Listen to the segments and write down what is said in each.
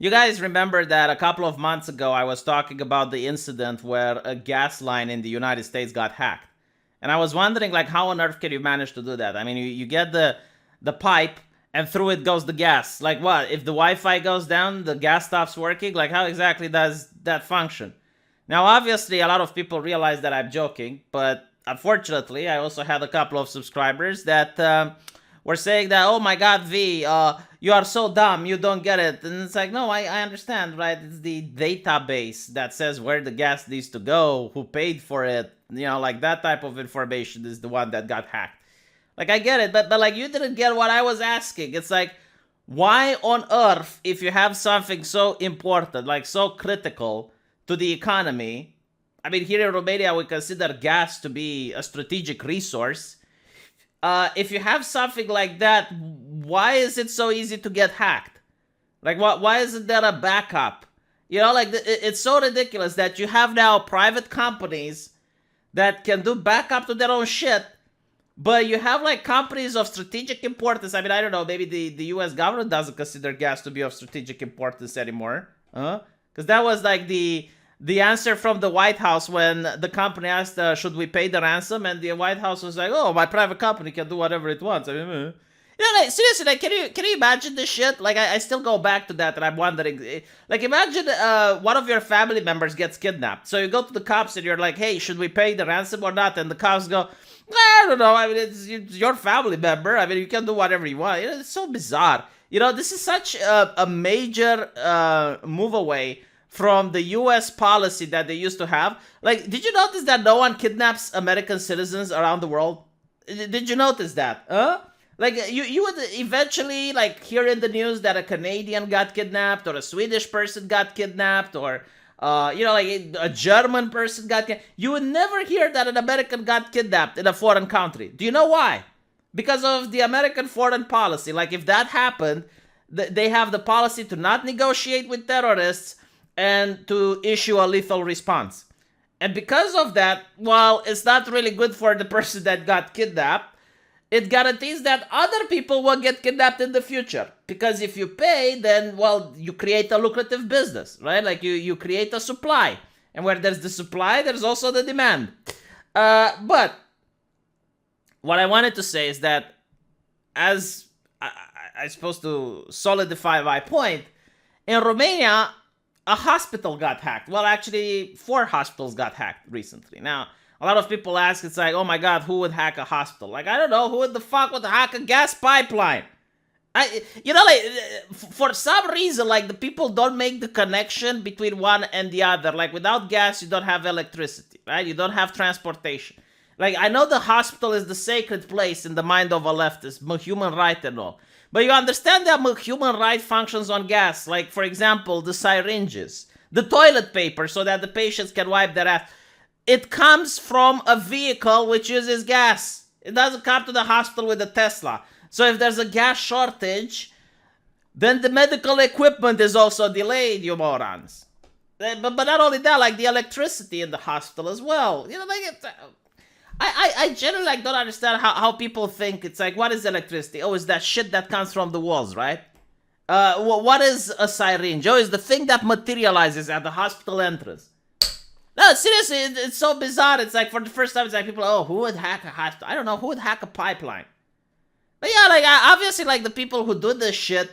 You guys remember that a couple of months ago I was talking about the incident where a gas line in the United States got hacked. And I was wondering like how on earth can you manage to do that? I mean, you get the pipe and through it goes the gas. Like what? If the Wi-Fi goes down, the gas stops working? Like how exactly does that function? Now, obviously, a lot of people realize that I'm joking, but unfortunately, I also had a couple of subscribers that were saying that, oh my God, V, you are so dumb, you don't get it. And it's like, no, I understand, right? It's the database that says where the gas needs to go, who paid for it, like that type of information is the one that got hacked. Like, I get it, but like, you didn't get what I was asking. It's like, why on earth, if you have something so important, like so critical to the economy, I mean, here in Romania, we consider gas to be a strategic resource. If you have something like that, why is it so easy to get hacked? Like, why isn't there a backup? Like, it's so ridiculous that you have now private companies that can do backup to their own shit, but you have, like, companies of strategic importance. I mean, I don't know, maybe the US government doesn't consider gas to be of strategic importance anymore. Because that was, like, the answer from the White House when the company asked, should we pay the ransom? And the White House was like, oh, my private company can do whatever it wants. I mean, like, seriously, like, can you imagine this shit? Like, I still go back to that and I'm wondering, like, imagine one of your family members gets kidnapped. So you go to the cops and you're like, hey, should we pay the ransom or not? And the cops go, I don't know. I mean, it's your family member. I mean, you can do whatever you want. It's so bizarre. This is such a major move away from the US policy that they used to have. Like, did you notice that no one kidnaps American citizens around the world? Did you notice that? Like, you would eventually, like, hear in the news that a Canadian got kidnapped, or a Swedish person got kidnapped, or, like, a German person got kidnapped. You would never hear that an American got kidnapped in a foreign country. Do you know why? Because of the American foreign policy. Like, if that happened, they have the policy to not negotiate with terrorists and to issue a lethal response. And because of that, while it's not really good for the person that got kidnapped, it guarantees that other people will get kidnapped in the future. Because if you pay, then, well, you create a lucrative business, right? Like, you create a supply. And where there's the supply, there's also the demand. But what I wanted to say is that, as I'm supposed to solidify my point, in Romania, a hospital got hacked. Well, actually, 4 hospitals got hacked recently. Now, a lot of people ask, it's like, oh my God, who would hack a hospital? Like, I don't know, who the fuck would hack a gas pipeline? For some reason, like, the people don't make the connection between one and the other. Like, without gas, you don't have electricity, right? You don't have transportation. Like, I know the hospital is the sacred place in the mind of a leftist, human right and all. But you understand that human right functions on gas. Like, for example, the syringes, the toilet paper so that the patients can wipe their ass. It comes from a vehicle which uses gas. It doesn't come to the hospital with a Tesla. So if there's a gas shortage, then the medical equipment is also delayed, you morons. But not only that, like the electricity in the hospital as well. I generally like don't understand how people think. It's like, what is electricity? Oh, it's that shit that comes from the walls, right? What is a syringe? Oh, it's the thing that materializes at the hospital entrance. No, seriously, it's so bizarre. It's like, for the first time, it's like people, oh, who would hack a hospital? I don't know, who would hack a pipeline? But yeah, like, obviously, like, the people who do this shit,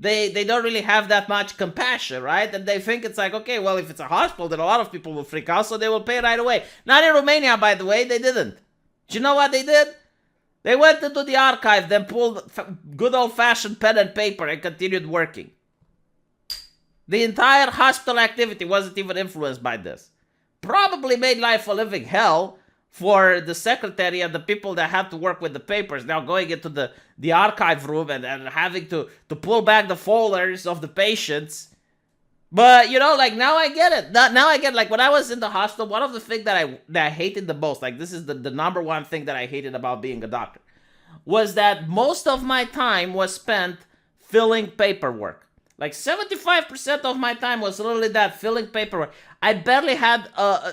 they don't really have that much compassion, right? And they think it's like, okay, well, if it's a hospital, then a lot of people will freak out, so they will pay right away. Not in Romania, by the way, they didn't. Do you know what they did? They went into the archive, then pulled good old-fashioned pen and paper and continued working. The entire hospital activity wasn't even influenced by this. Probably made life a living hell for the secretary and the people that have to work with the papers, now going into the archive room and having to pull back the folders of the patients. But, like, now I get it. Now I get, like, when I was in the hospital, one of the things that I hated the most, like, this is the number one thing that I hated about being a doctor, was that most of my time was spent filling paperwork. Like, 75% of my time was literally that, filling paperwork. I barely had a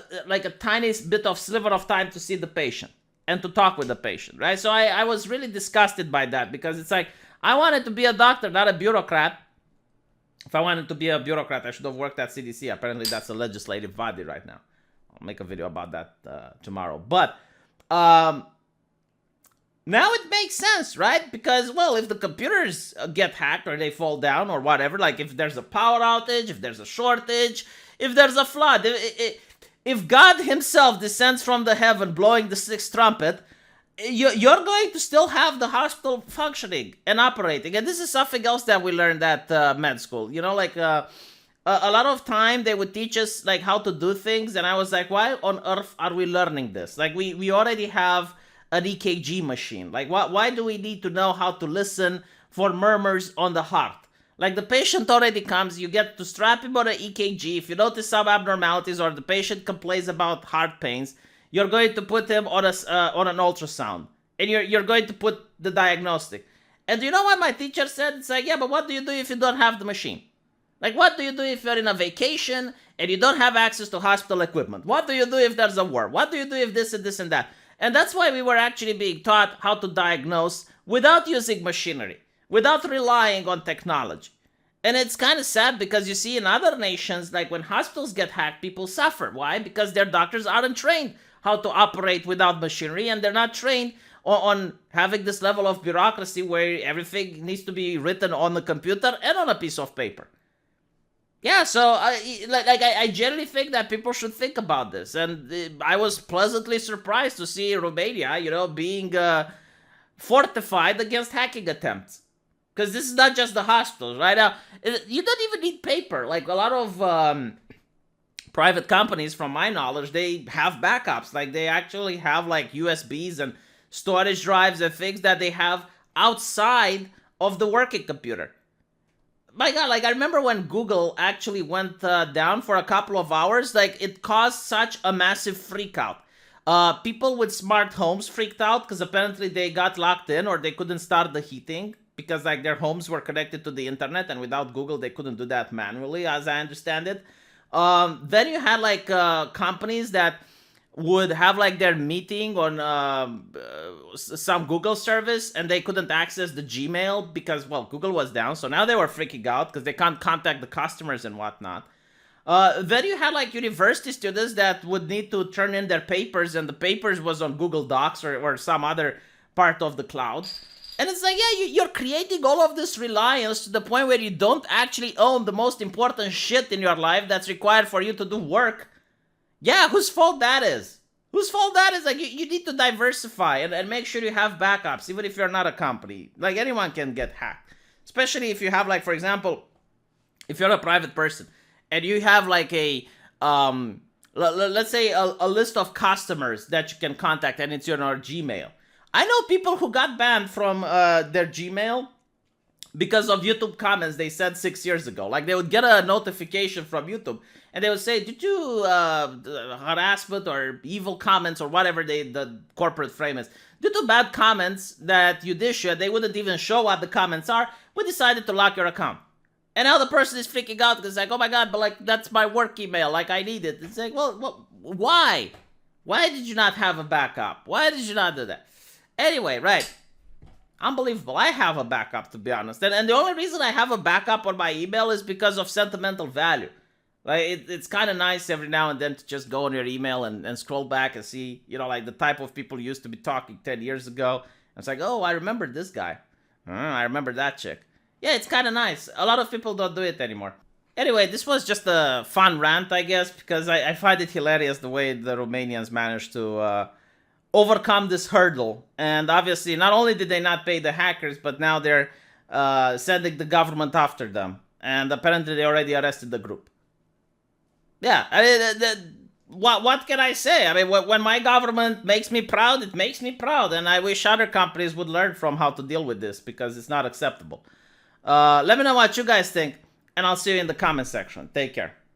tiny bit of sliver of time to see the patient and to talk with the patient, right? So I was really disgusted by that, because it's like, I wanted to be a doctor, not a bureaucrat. If I wanted to be a bureaucrat, I should have worked at CDC. Apparently, that's a legislative body right now. I'll make a video about that tomorrow. But now it makes sense, right? Because, well, if the computers get hacked or they fall down or whatever, like if there's a power outage, if there's a shortage, if there's a flood, if God himself descends from the heaven blowing the sixth trumpet, you're going to still have the hospital functioning and operating. And this is something else that we learned at med school. You know, like a lot of time they would teach us like how to do things. And I was like, why on earth are we learning this? Like we already have an EKG machine. Like why do we need to know how to listen for murmurs on the heart? Like the patient already comes, you get to strap him on an EKG. If you notice some abnormalities or the patient complains about heart pains, you're going to put him on an ultrasound, and you're going to put the diagnostic. And you know what my teacher said? It's like, yeah, but what do you do if you don't have the machine? Like, what do you do if you're in a vacation and you don't have access to hospital equipment? What do you do if there's a war? What do you do if this and this and that? And that's why we were actually being taught how to diagnose without using machinery, without relying on technology. And it's kind of sad because you see in other nations, like when hospitals get hacked, people suffer. Why? Because their doctors aren't trained how to operate without machinery, and they're not trained on having this level of bureaucracy where everything needs to be written on the computer and on a piece of paper. Yeah, so I generally think that people should think about this, and I was pleasantly surprised to see Romania, being fortified against hacking attempts. Because this is not just the hospitals, right? Now, you don't even need paper. Like a lot of private companies, from my knowledge, they have backups. Like they actually have like USBs and storage drives and things that they have outside of the working computer. My God, like I remember when Google actually went down for a couple of hours, like it caused such a massive freak out. People with smart homes freaked out because apparently they got locked in or they couldn't start the heating because like their homes were connected to the internet, and without Google they couldn't do that manually, as I understand it. Then you had like companies that would have like their meeting on some Google service, and they couldn't access the Gmail because, well, Google was down. So now they were freaking out because they can't contact the customers and whatnot. Then you had like university students that would need to turn in their papers, and the papers was on Google Docs or some other part of the cloud. And it's like, yeah, you're creating all of this reliance to the point where you don't actually own the most important shit in your life that's required for you to do work. Yeah, whose fault that is? Whose fault that is? Like, you need to diversify and make sure you have backups, even if you're not a company. Like, anyone can get hacked. Especially if you have, like, for example, if you're a private person and you have, like, let's say a list of customers that you can contact, and it's your Gmail. I know people who got banned from their Gmail because of YouTube comments they said 6 years ago. Like, they would get a notification from YouTube, and they would say, did you harassment or evil comments or whatever the corporate frame is, due to bad comments that you issued, they wouldn't even show what the comments are, we decided to lock your account. And now the person is freaking out because it's like, oh my God, but like, that's my work email, like I need it. It's like, well, why? Why did you not have a backup? Why did you not do that? Anyway, right. Unbelievable. I have a backup, to be honest. And the only reason I have a backup on my email is because of sentimental value. Like, it's kind of nice every now and then to just go on your email and scroll back and see, like the type of people you used to be talking 10 years ago. And it's like, oh, I remember this guy. I remember that chick. Yeah, it's kind of nice. A lot of people don't do it anymore. Anyway, this was just a fun rant, I guess, because I find it hilarious the way the Romanians managed to overcome this hurdle. And obviously, not only did they not pay the hackers, but now they're sending the government after them. And apparently they already arrested the group. Yeah, I mean, what can I say? I mean, when my government makes me proud, it makes me proud. And I wish other companies would learn from how to deal with this, because it's not acceptable. Let me know what you guys think, and I'll see you in the comment section. Take care.